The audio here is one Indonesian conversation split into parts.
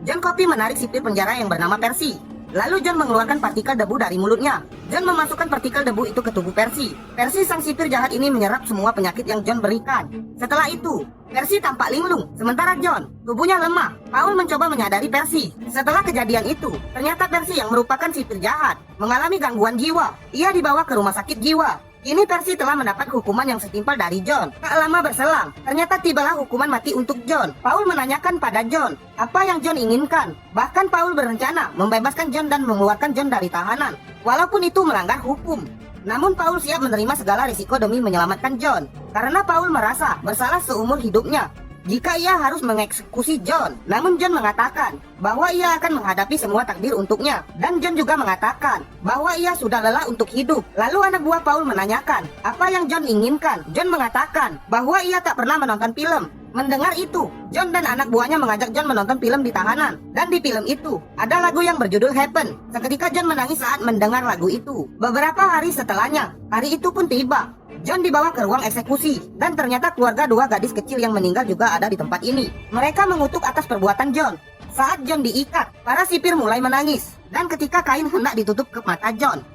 John Copy menarik sipir penjara yang bernama Percy. Lalu John mengeluarkan partikel debu dari mulutnya. John memasukkan partikel debu itu ke tubuh Percy. Percy sang sipir jahat ini menyerap semua penyakit yang John berikan. Setelah itu, Percy tampak linglung, sementara John, tubuhnya lemah. Paul mencoba menyadari Percy. Setelah kejadian itu, ternyata Percy yang merupakan sipir jahat mengalami gangguan jiwa. Ia dibawa ke rumah sakit jiwa. Kini Percy telah mendapat hukuman yang setimpal dari John. Tak lama berselang, ternyata tibalah hukuman mati untuk John. Paul menanyakan pada John, apa yang John inginkan. Bahkan Paul berencana membebaskan John dan mengeluarkan John dari tahanan, walaupun itu melanggar hukum. Namun Paul siap menerima segala risiko demi menyelamatkan John, karena Paul merasa bersalah seumur hidupnya jika ia harus mengeksekusi John. Namun John mengatakan bahwa ia akan menghadapi semua takdir untuknya. Dan John juga mengatakan bahwa ia sudah lelah untuk hidup. Lalu anak buah Paul menanyakan apa yang John inginkan. John mengatakan bahwa ia tak pernah menonton film. Mendengar itu, John dan anak buahnya mengajak John menonton film di tahanan. Dan di film itu, ada lagu yang berjudul Happen. Seketika John menangis saat mendengar lagu itu. Beberapa hari setelahnya, hari itu pun tiba. John dibawa ke ruang eksekusi, dan ternyata keluarga dua gadis kecil yang meninggal juga ada di tempat ini. Mereka mengutuk atas perbuatan John. Saat John diikat, para sipir mulai menangis. Dan ketika kain hendak ditutup ke mata John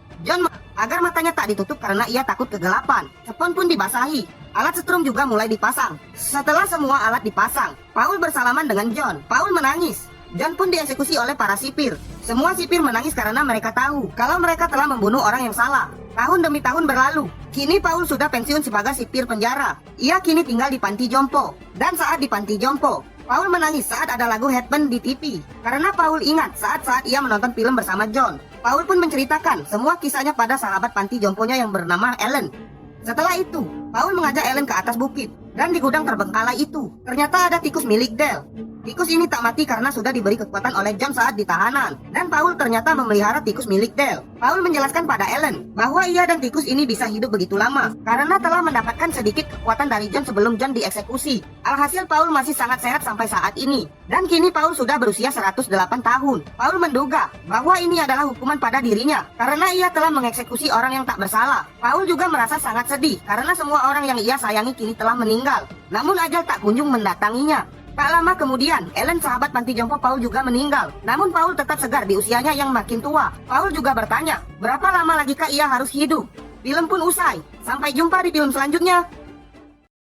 agar matanya tak ditutup karena ia takut kegelapan. Spons pun dibasahi. Alat setrum juga mulai dipasang. Setelah semua alat dipasang, Paul bersalaman dengan John. Paul menangis. John pun dieksekusi oleh para sipir. Semua sipir menangis karena mereka tahu kalau mereka telah membunuh orang yang salah. Tahun demi tahun berlalu. Kini Paul sudah pensiun sebagai sipir penjara. Ia kini tinggal di panti jompo. Dan saat di panti jompo, Paul menangis saat ada lagu Happen di TV. Karena Paul ingat saat-saat ia menonton film bersama John. Paul pun menceritakan semua kisahnya pada sahabat panti jomponya yang bernama Ellen. Setelah itu, Paul mengajak Ellen ke atas bukit. Dan di gudang terbengkalai itu, ternyata ada tikus milik Dale. Tikus ini tak mati karena sudah diberi kekuatan oleh John saat ditahanan. Dan Paul ternyata memelihara tikus milik Dale. Paul menjelaskan pada Ellen bahwa ia dan tikus ini bisa hidup begitu lama karena telah mendapatkan sedikit kekuatan dari John sebelum John dieksekusi. Alhasil Paul masih sangat sehat sampai saat ini. Dan kini Paul sudah berusia 108 tahun. Paul menduga bahwa ini adalah hukuman pada dirinya karena ia telah mengeksekusi orang yang tak bersalah. Paul juga merasa sangat sedih karena semua orang yang ia sayangi kini telah meninggal. Namun ajal tak kunjung mendatanginya. Tak lama kemudian, Ellen sahabat panti jompo Paul juga meninggal. Namun Paul tetap segar di usianya yang makin tua. Paul juga bertanya, berapa lama lagikah ia harus hidup? Film pun usai. Sampai jumpa di film selanjutnya.